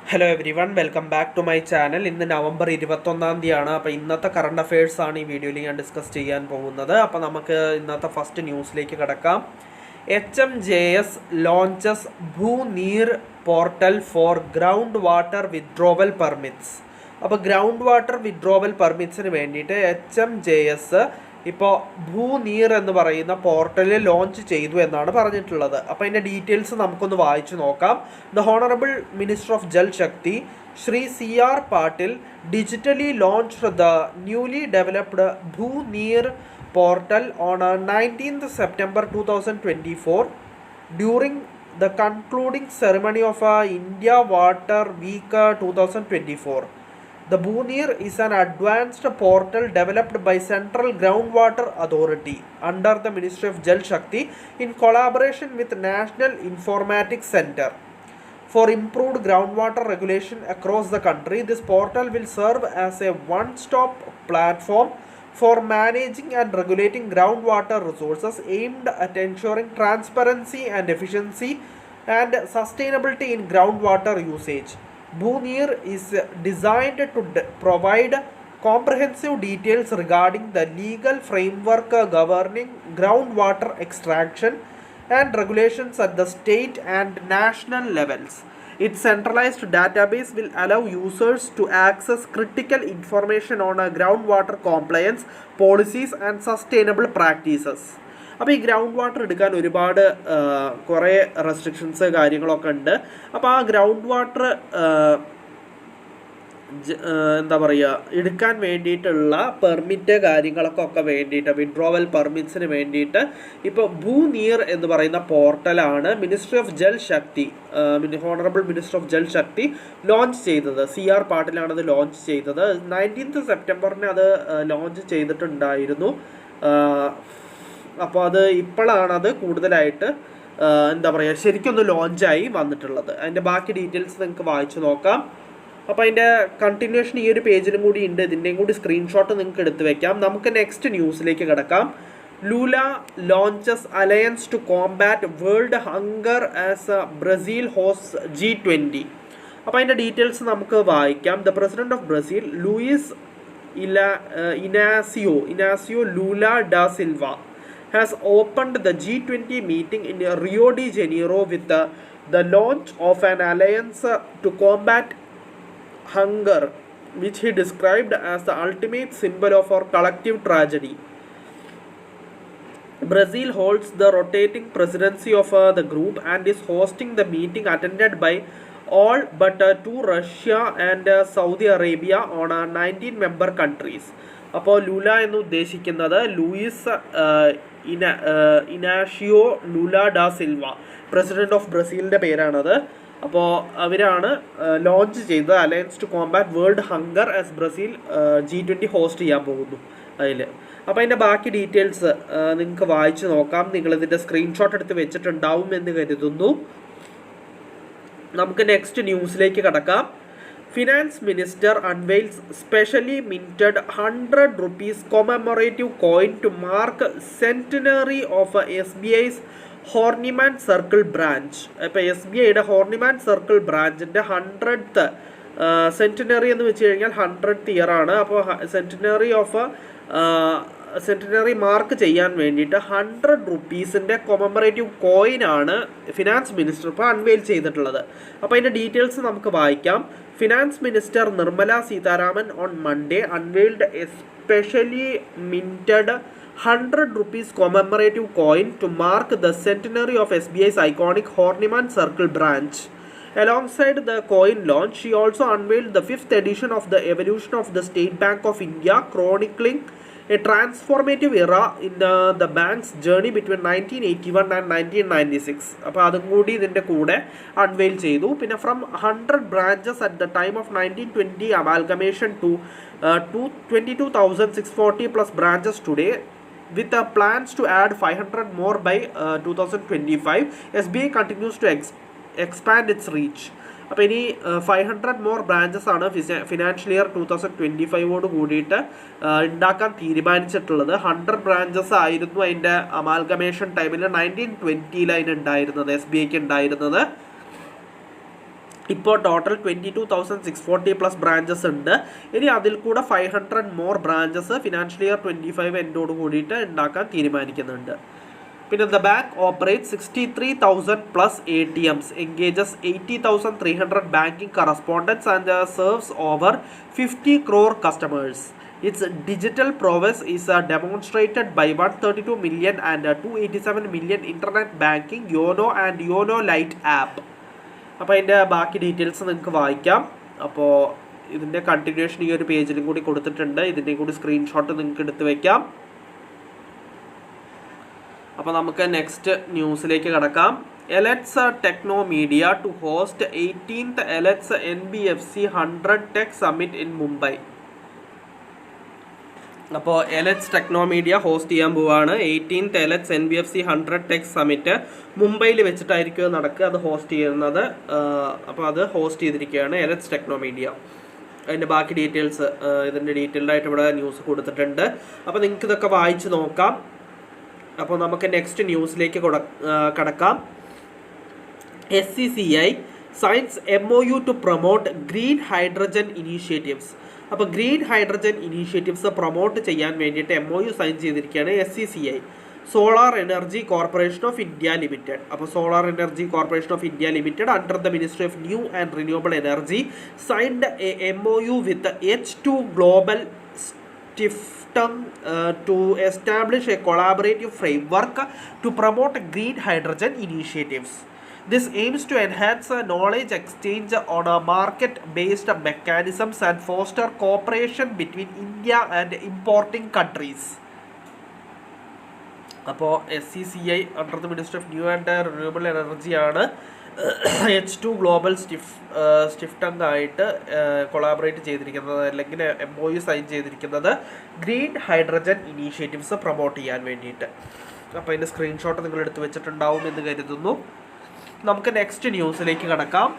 Hello everyone, welcome back to my channel. ഇന്ന് November 21 അപ്പോൾ ഇന്നത്തെ കറണ്ട് അഫയേഴ്സ് ആണ് ഈ വീഡിയോയിൽ ഞാൻ ഡിസ്കസ് ചെയ്യാൻ പോകുന്നത്. അപ്പോൾ നമുക്ക് ഇന്നത്തെ ഫസ്റ്റ് ന്യൂസിലേക്ക് കിടക്കാം. HMJS launches Bhuneer portal for ground water withdrawal permits. അപ്പോൾ ഗ്രൗണ്ട് വാട്ടർ വിത്ഡ്രോവൽ പെർമിറ്റ്സിന് വേണ്ടിയിട്ട് HMJS ഇപ്പോൾ ഭൂനീർ എന്ന് പറയുന്ന പോർട്ടൽ ലോഞ്ച് ചെയ്തു എന്നാണ് പറഞ്ഞിട്ടുള്ളത്. അപ്പോൾ അതിൻ്റെ ഡീറ്റെയിൽസ് നമുക്കൊന്ന് വായിച്ചു നോക്കാം. The honourable minister of Jal Shakti Shri CR Patil digitally launched the newly developed Bhuneer portal on 19th September 2024 during the concluding ceremony of India Water Week 2024. The Bhuneer is an advanced portal developed by Central Groundwater Authority under the Ministry of Jal Shakti in collaboration with National Informatics Center. For improved groundwater regulation across the country, this portal will serve as a one-stop platform for managing and regulating groundwater resources aimed at ensuring transparency and efficiency and sustainability in groundwater usage. Bhuneer is designed to provide comprehensive details regarding the legal framework governing groundwater extraction and regulations at the state and national levels. Its centralized database will allow users to access critical information on groundwater compliance, policies and sustainable practices. അപ്പോൾ ഈ ground water എടുക്കാൻ ഒരുപാട് കുറേ restrictions കാര്യങ്ങളൊക്കെ ഉണ്ട്. അപ്പോൾ ആ ground water എന്താ പറയുക എടുക്കാൻ വേണ്ടിയിട്ടുള്ള പെർമിറ്റ് കാര്യങ്ങളൊക്കെ വേണ്ടിയിട്ട് വിഡ്രോവൽ പെർമിറ്റ്സിന് വേണ്ടിയിട്ട് ഇപ്പോൾ ഭൂനീർ എന്ന് പറയുന്ന പോർട്ടലാണ് ministry of Jal Shakti honourable minister of Jal Shakti launch ചെയ്തത്. CR പാട്ടിലാണത് ലോഞ്ച് ചെയ്തത്. 19th September അത് ലോഞ്ച് ചെയ്തിട്ടുണ്ടായിരുന്നു. അപ്പോൾ അത് ഇപ്പോഴാണത് കൂടുതലായിട്ട് എന്താ പറയുക ശരിക്കൊന്ന് ലോഞ്ചായി വന്നിട്ടുള്ളത്. അതിൻ്റെ ബാക്കി ഡീറ്റെയിൽസ് നിങ്ങൾക്ക് വായിച്ചു നോക്കാം. അപ്പോൾ അതിൻ്റെ കണ്ടിന്യൂഷൻ ഈ ഒരു പേജിലും കൂടി ഉണ്ട്. ഇതിൻ്റെയും കൂടി സ്ക്രീൻഷോട്ട് നിങ്ങൾക്ക് എടുത്ത് വെക്കാം. നമുക്ക് നെക്സ്റ്റ് ന്യൂസിലേക്ക് കിടക്കാം. Lula launches alliance to combat world hunger as Brazil host G20. അപ്പോൾ അതിൻ്റെ ഡീറ്റെയിൽസ് നമുക്ക് വായിക്കാം. The president of Brazil Luiz Inácio Lula da Silva has opened the G20 meeting in Rio de Janeiro with the launch of an alliance to combat hunger, which he described as the ultimate symbol of our collective tragedy. Brazil holds the rotating presidency of the group and is hosting the meeting attended by all but two Russia and Saudi Arabia on 19 member countries. അപ്പോൾ Lula എന്ന് ഉദ്ദേശിക്കുന്നത് Luiz Inacio Lula da Silva, president of ബ്രസീലിൻ്റെ പേരാണത്. അപ്പോൾ അവരാണ് launch ചെയ്തത് alliance to combat world hunger as Brazil G20 host ചെയ്യാൻ പോകുന്നു അതിൽ. അപ്പോൾ അതിൻ്റെ ബാക്കി ഡീറ്റെയിൽസ് നിങ്ങൾക്ക് വായിച്ച് നോക്കാം. നിങ്ങളിതിൻ്റെ സ്ക്രീൻഷോട്ട് എടുത്ത് വെച്ചിട്ടുണ്ടാവും എന്ന് കരുതുന്നു. നമുക്ക് നെക്സ്റ്റ് ന്യൂസിലേക്ക് കടക്കാം. Finance Minister unveils specially minted 100 rupees commemorative coin to mark centenary of SBI's Horniman Circle branch. ഇപ്പോൾ SBIയുടെ ഹോർണിമാൻ സർക്കിൾ ബ്രാഞ്ചിൻ്റെ 100th സെൻറ്റിനറി എന്ന് വെച്ച് കഴിഞ്ഞാൽ 100th ഇയർ ആണ്. അപ്പോൾ സെൻറ്റിനറി മാർക്ക് ചെയ്യാൻ വേണ്ടിയിട്ട് 100 rupeesൻ്റെ കൊമമറേറ്റീവ് കോയിനാണ് ഫിനാൻസ് മിനിസ്റ്റർ ഇപ്പോൾ അൺവെയിൽ ചെയ്തിട്ടുള്ളത്. അപ്പോൾ അതിൻ്റെ ഡീറ്റെയിൽസ് നമുക്ക് വായിക്കാം. Finance Minister Nirmala Sitharaman on Monday unveiled a specially minted 100 rupees commemorative coin to mark the centenary of SBI's iconic Horniman Circle branch. Alongside the coin launch, she also unveiled the 5th edition of the Evolution of the State Bank of India, chronicling a transformative era in the bank's journey between 1981 and 1996. അപ്പോൾ അതും കൂടി ഇതിൻ്റെ കൂടെ unveil ചെയ്തു. പിന്നെ from 100 branches at the time of 1920 amalgamation to 22,640 plus branches today, with plans to add 500 more by 2025. SBI continues to expand its reach. അപ്പോൾ ഇനി 500 more branches ആണ് ഫിനാൻഷ്യൽ ഇയർ 2025 കൂടിയിട്ട് ഉണ്ടാക്കാൻ തീരുമാനിച്ചിട്ടുള്ളത്. 100 ബ്രാഞ്ചസ് ആയിരുന്നു അതിൻ്റെ അമാൽഗമേഷൻ ടൈമിൽ 1920 അതിന് ഉണ്ടായിരുന്നത്, SBIക്ക് ഉണ്ടായിരുന്നത്. ഇപ്പോൾ ടോട്ടൽ 22,640+ ബ്രാഞ്ചസ് ഉണ്ട്. ഇനി അതിൽ കൂടെ 500 മോർ ബ്രാഞ്ചസ് ഫിനാൻഷ്യൽ ഇയർ 25 എൻഡോട് കൂടിയിട്ട് ഉണ്ടാക്കാൻ തീരുമാനിക്കുന്നുണ്ട്. പിന്നെ the bank operate 63,000+ ATMs, engages 80,300 banking correspondence and serves over 50 crore customers. Its digital prowess is demonstrated by 132 million and 287 million internet banking YONO and YONO Lite app. അപ്പോൾ അതിൻ്റെ ബാക്കി details നിങ്ങൾക്ക് വായിക്കാം. അപ്പോൾ ഇതിൻ്റെ കണ്ടിന്യൂഷൻ ഈ ഒരു പേജിലും കൂടി കൊടുത്തിട്ടുണ്ട്. ഇതിൻ്റെ കൂടി സ്ക്രീൻഷോട്ട് നിങ്ങൾക്ക് എടുത്ത് വയ്ക്കാം. അപ്പോൾ നമുക്ക് നെക്സ്റ്റ് ന്യൂസിലേക്ക് കടക്കാം. Elets techno media to host 18th Elets NBFC 100 tech summit in Mumbai. അപ്പോൾ എലറ്റ്സ് ടെക്നോ മീഡിയ ഹോസ്റ്റ് ചെയ്യാൻ പോവുകയാണ് 18th Elets NBFC 100 tech summit മുംബൈയിൽ വെച്ചിട്ടായിരിക്കും നടക്കുക. അത് ഹോസ്റ്റ് ചെയ്യുന്നത്. അപ്പോൾ അത് ഹോസ്റ്റ് ചെയ്തിരിക്കുകയാണ് എലറ്റ്സ് ടെക്നോ മീഡിയ. അതിൻ്റെ ബാക്കി ഡീറ്റെയിൽസ് ഇതിൻ്റെ ഡീറ്റെയിൽഡായിട്ട് ഇവിടെ ന്യൂസ് കൊടുത്തിട്ടുണ്ട്. അപ്പോൾ നിങ്ങൾക്ക് ഇതൊക്കെ വായിച്ച് നോക്കാം. അപ്പോൾ നമുക്ക് നെക്സ്റ്റ് ന്യൂസിലേക്ക് കടക്കാം. SCCI signs MOU to promote green hydrogen initiatives. അപ്പോൾ ഗ്രീൻ ഹൈഡ്രജൻ ഇനീഷ്യേറ്റീവ്സ് പ്രൊമോട്ട് ചെയ്യാൻ വേണ്ടിയിട്ട് MOU സൈൻ ചെയ്തിരിക്കുകയാണ് SCCI, solar energy corporation of India limited. അപ്പോൾ solar energy corporation of India limited under the ministry of new and renewable energy signed a MOU with H2 Global Stiftung to establish a collaborative framework to promote green hydrogen initiatives. This aims to enhance knowledge exchange on market-based mechanisms and foster cooperation between India and importing countries. അപ്പോൾ SCCI under the minister of new and renewable energy ആണ് H2 global സ്റ്റിഫ്റ്റങ്ങായിട്ട് collaborate ചെയ്തിരിക്കുന്നത്, അല്ലെങ്കിൽ MOU sign ചെയ്തിരിക്കുന്നത് green hydrogen initiatives promote ചെയ്യാൻ വേണ്ടിയിട്ട്. അപ്പോൾ അതിൻ്റെ screenshot നിങ്ങൾ എടുത്ത് വെച്ചിട്ടുണ്ടാവും എന്ന് കരുതുന്നു. നമുക്ക് നെക്സ്റ്റ് ന്യൂസിലേക്ക് കടക്കാം.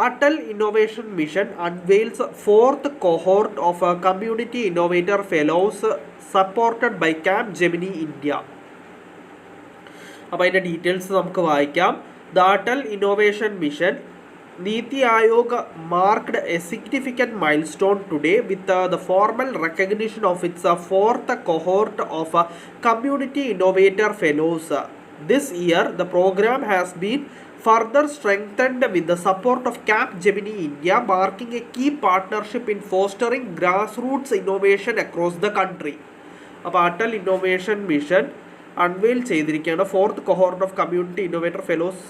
Atal innovation mission unveils 4th cohort of community innovator fellows supported by Capgemini India. അപ്പോൾ അതിൻ്റെ ഡീറ്റെയിൽസ് നമുക്ക് വായിക്കാം. The Atal innovation mission NITI Aayog marked A significant milestone today with the formal recognition of its 4th cohort of community innovator fellows. This year, the program has been further strengthened with the support of Capgemini India, marking a key partnership in fostering grassroots innovation across the country. അപ്പോൾ Atal innovation mission unveil ചെയ്തിരിക്കുകയാണ് 4th cohort of community innovator fellows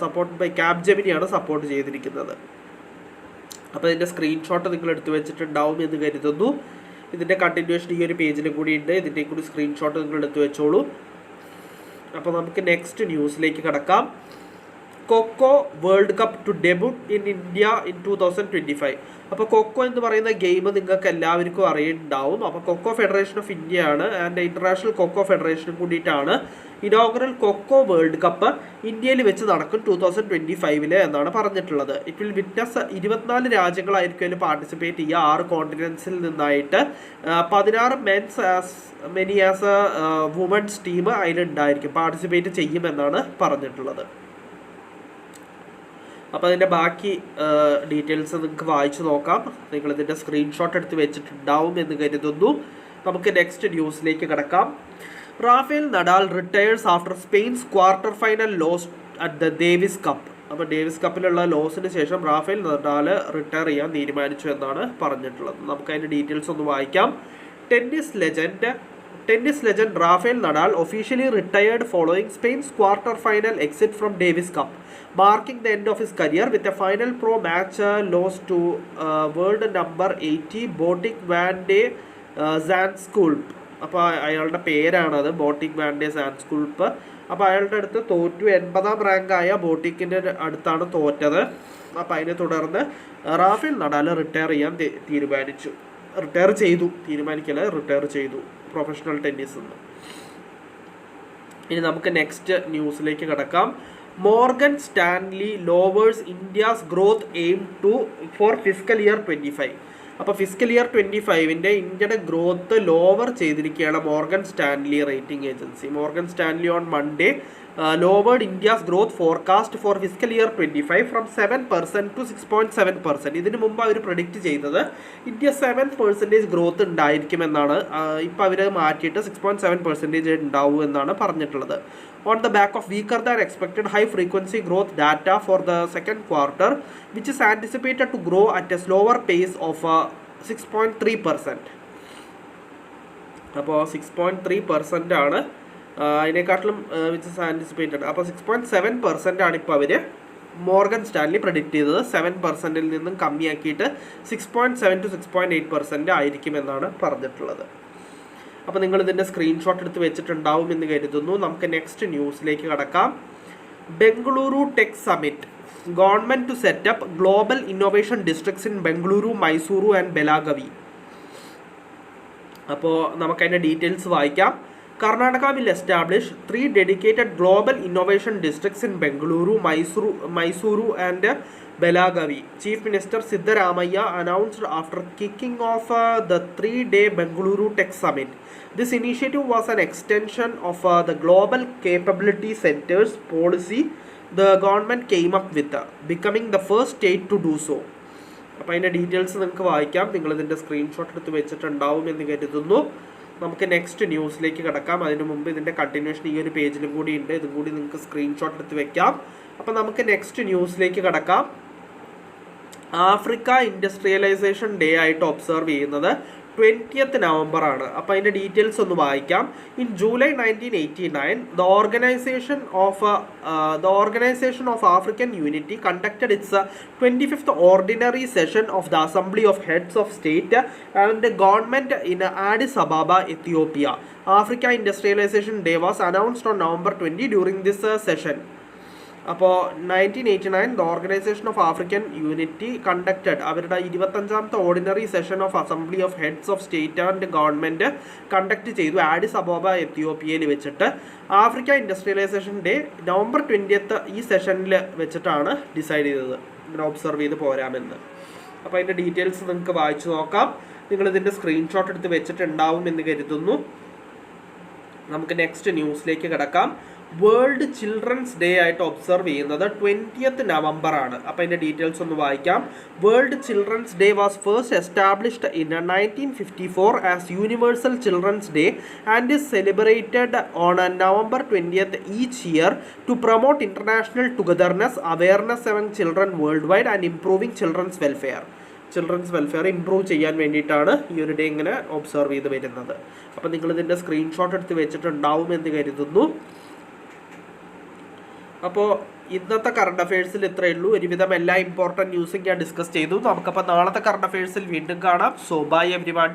support by Capgemini ആണ് support ചെയ്തിരിക്കുന്നത്. അപ്പോൾ ഇതിൻ്റെ screenshot നിങ്ങൾ എടുത്തു വെച്ചിട്ടുണ്ടാവും എന്ന് കരുതുന്നു. ഇതിൻ്റെ കണ്ടിന്യൂഷൻ ഈ ഒരു പേജിലും കൂടി ഉണ്ട്. ഇതിൻ്റെ കൂടി സ്ക്രീൻഷോട്ട് നിങ്ങൾ എടുത്തു വെച്ചോളൂ. അപ്പോൾ നമുക്ക് നെക്സ്റ്റ് ന്യൂസിലേക്ക് കടക്കാം. Cocoa world cup to debut in India in 2025. അപ്പോൾ കൊക്കോ എന്ന് പറയുന്ന ഗെയിം നിങ്ങൾക്ക് എല്ലാവർക്കും അറിയുന്നുണ്ടാവും. അപ്പോൾ കൊക്കോ ഫെഡറേഷൻ ഓഫ് ഇന്ത്യ ആണ് ആൻഡ് ഇൻ്റർനാഷണൽ കൊക്കോ ഫെഡറേഷനും കൂടിയിട്ടാണ് ഇനോഗ്രൽ കൊക്കോ വേൾഡ് കപ്പ് ഇന്ത്യയിൽ വെച്ച് നടക്കും 2025 എന്നാണ് പറഞ്ഞിട്ടുള്ളത്. ഇറ്റ് വിൽ വിറ്റ്നസ് 24 രാജ്യങ്ങളായിരിക്കും അതിൽ പാർട്ടിസിപ്പേറ്റ് ചെയ്യുക. 6 കോണ്ടിനെൻസിൽ നിന്നായിട്ട് 16 men's as many as women's team അതിലുണ്ടായിരിക്കും, പാർട്ടിസിപ്പേറ്റ് ചെയ്യുമെന്നാണ് പറഞ്ഞിട്ടുള്ളത്. അപ്പോൾ അതിൻ്റെ ബാക്കി ഡീറ്റെയിൽസ് നിങ്ങൾക്ക് വായിച്ചു നോക്കാം. നിങ്ങളിതിൻ്റെ സ്ക്രീൻഷോട്ട് എടുത്ത് വെച്ചിട്ടുണ്ടാവും എന്ന് കരുതുന്നു. നമുക്ക് നെക്സ്റ്റ് ന്യൂസിലേക്ക് കിടക്കാം. Rafael Nadal retires after Spain's quarter final loss at the Davis Cup. അപ്പോൾ ഡേവിസ് കപ്പിലുള്ള ലോസിന് ശേഷം റാഫേൽ നഡാൽ റിട്ടയർ ചെയ്യാൻ തീരുമാനിച്ചു എന്നാണ് പറഞ്ഞിട്ടുള്ളത്. നമുക്ക് അതിൻ്റെ ഡീറ്റെയിൽസ് ഒന്ന് വായിക്കാം. Tennis legend Rafael Nadal officially retired following Spain's quarter final exit from Davis Cup, marking the end of his career with a final pro match loss to world number 80 Botic van de Zandschulp. അപ്പോൾ അയാളുടെ പേരാണത്, boutique van ഡെ സാൻഡ്സ്കുൾപ്പ്. അപ്പോൾ അയാളുടെ അടുത്ത് തോറ്റു. 80ാം റാങ്കായ ബോട്ടിക്കിൻ്റെ അടുത്താണ് തോറ്റത്. അപ്പോൾ അതിനെ തുടർന്ന് റാഫേൽ നഡാൽ റിട്ടയർ ചെയ്തു പ്രൊഫഷണൽ ടെന്നീസിൽ നിന്ന്. ഇനി നമുക്ക് നെക്സ്റ്റ് ന്യൂസിലേക്ക് കിടക്കാം. Morgan Stanley lowers India's growth aim for fiscal year 25. അപ്പോൾ ഫിസ്ക്കൽ ഇയർ 25ൻ്റെ ഇന്ത്യയുടെ ഗ്രോത്ത് ലോവർ ചെയ്തിരിക്കുകയാണ് Morgan Stanley rating agency. Morgan Stanley on Monday lowered India's growth forecast for physical year 25 from 7% to 6.7%. ഇതിനു മുമ്പ് അവർ predict ചെയ്തത് India 7% growth ഉണ്ടായിരിക്കുമെന്നാണ്. ഇപ്പോൾ അവർ മാറ്റിയിട്ട് 6.7% ഉണ്ടാവും എന്നാണ് പറഞ്ഞിട്ടുള്ളത്. On the back of weaker than expected high frequency growth data for the second quarter, which is anticipated to grow at a slower pace of 6.3%. അപ്പോൾ 6.3% ആണ് അതിനെക്കാട്ടിലും വിച്ച് ഇസ് ആൻറ്റിസിപ്പേറ്റഡ്. അപ്പോൾ 6.7% ആണ് ഇപ്പോൾ അവർ മോർഗൻ സ്റ്റാൻലി പ്രഡിക്റ്റ് ചെയ്തത്. 7% നിന്നും കമ്മിയാക്കിയിട്ട് 6.7 to 6.8% ആയിരിക്കുമെന്നാണ് പറഞ്ഞിട്ടുള്ളത്. അപ്പോൾ നിങ്ങൾ ഇതിൻ്റെ സ്ക്രീൻഷോട്ട് എടുത്ത് വെച്ചിട്ടുണ്ടാവും എന്ന് കരുതുന്നു. നമുക്ക് നെക്സ്റ്റ് ന്യൂസിലേക്ക് കടക്കാം. Bengaluru tech summit, government to set up global innovation districts in Bengaluru, Mysuru and Belagavi. അപ്പോൾ നമുക്കതിൻ്റെ ഡീറ്റെയിൽസ് വായിക്കാം. Karnataka will establish 3 dedicated global innovation districts in Bengaluru, Mysuru and Belagavi. Chief Minister Siddaramaiah announced after kicking off the 3-day Bengaluru Tech Summit. This initiative was an extension of the Global Capability Centers policy the government came up with, becoming the first state to do so. അപ്പോൾ അതിൻ്റെ details നിങ്ങൾക്ക് വായിക്കാം. നിങ്ങളിതിൻ്റെ screenshot എടുത്ത് വെച്ചിട്ടുണ്ടാവും എന്ന് കരുതുന്നു. നമുക്ക് next ന്യൂസിലേക്ക് കിടക്കാം. അതിനു മുമ്പ് ഇതിൻ്റെ കണ്ടിന്യൂഷൻ ഈ ഒരു പേജിലും കൂടി ഉണ്ട്. ഇതും കൂടി നിങ്ങൾക്ക് സ്ക്രീൻഷോട്ട് എടുത്ത് വെക്കാം. അപ്പോൾ നമുക്ക് നെക്സ്റ്റ് ന്യൂസിലേക്ക് കിടക്കാം. ആഫ്രിക്ക ഇൻഡസ്ട്രിയലൈസേഷൻ ഡേ ആയിട്ട് ഒബ്സർവ് ചെയ്യുന്നത് 20th November ആണ്. അപ്പോൾ അതിൻ്റെ ഡീറ്റെയിൽസ് ഒന്ന് വായിക്കാം. In July 1989 the organization of African Unity conducted its 25th ordinary session of the Assembly of Heads of State and Government in Addis Ababa, Ethiopia. Africa Industrialization Day was announced on November 20 during this session. അപ്പോൾ 1989 the organisation of African unity conducted അവരുടെ 25th ordinary session of assembly of heads of state and government conduct ചെയ്തു Addis അബോബ എത്യോപ്യയിൽ വെച്ചിട്ട്. Africa industrialisation day November 20th ഈ സെഷനിൽ വെച്ചിട്ടാണ് decide ചെയ്തത്. ഇങ്ങനെ observe ചെയ്ത് പോരാമെന്ന്. അപ്പോൾ അതിൻ്റെ ഡീറ്റെയിൽസ് നിങ്ങൾക്ക് വായിച്ചു നോക്കാം. നിങ്ങളിതിൻ്റെ സ്ക്രീൻഷോട്ട് എടുത്ത് വെച്ചിട്ടുണ്ടാവും എന്ന് കരുതുന്നു. നമുക്ക് നെക്സ്റ്റ് ന്യൂസിലേക്ക് കിടക്കാം. വേൾഡ് ചിൽഡ്രൻസ് ഡേ ആയിട്ട് ഒബ്സർവ് ചെയ്യുന്നത് 20th November ആണ്. അപ്പോൾ അതിൻ്റെ ഡീറ്റെയിൽസ് ഒന്ന് വായിക്കാം. World children's day was first established in 1954 as universal children's day and is celebrated on November 20th each year to promote international togetherness, awareness among children worldwide and improving children's welfare. Children's welfare improve ചെയ്യാൻ വേണ്ടിയിട്ടാണ് ഈ ഒരു day ഇങ്ങനെ observe ചെയ്ത് വരുന്നത്. അപ്പോൾ നിങ്ങളിതിൻ്റെ screenshot എടുത്ത് വെച്ചിട്ടുണ്ടാവും എന്ന് കരുതുന്നു. അപ്പോൾ ഇന്നത്തെ കറണ്ട് അഫയേഴ്സിൽ ഇത്രയേ ഉള്ളൂ. ഒരുവിധം എല്ലാ ഇമ്പോർട്ടൻറ്റ് ന്യൂസും ഞാൻ ഡിസ്കസ് ചെയ്തു. നമുക്കപ്പോൾ നാളത്തെ കറണ്ട് അഫയേഴ്സിൽ വീണ്ടും കാണാം. So bye everyone.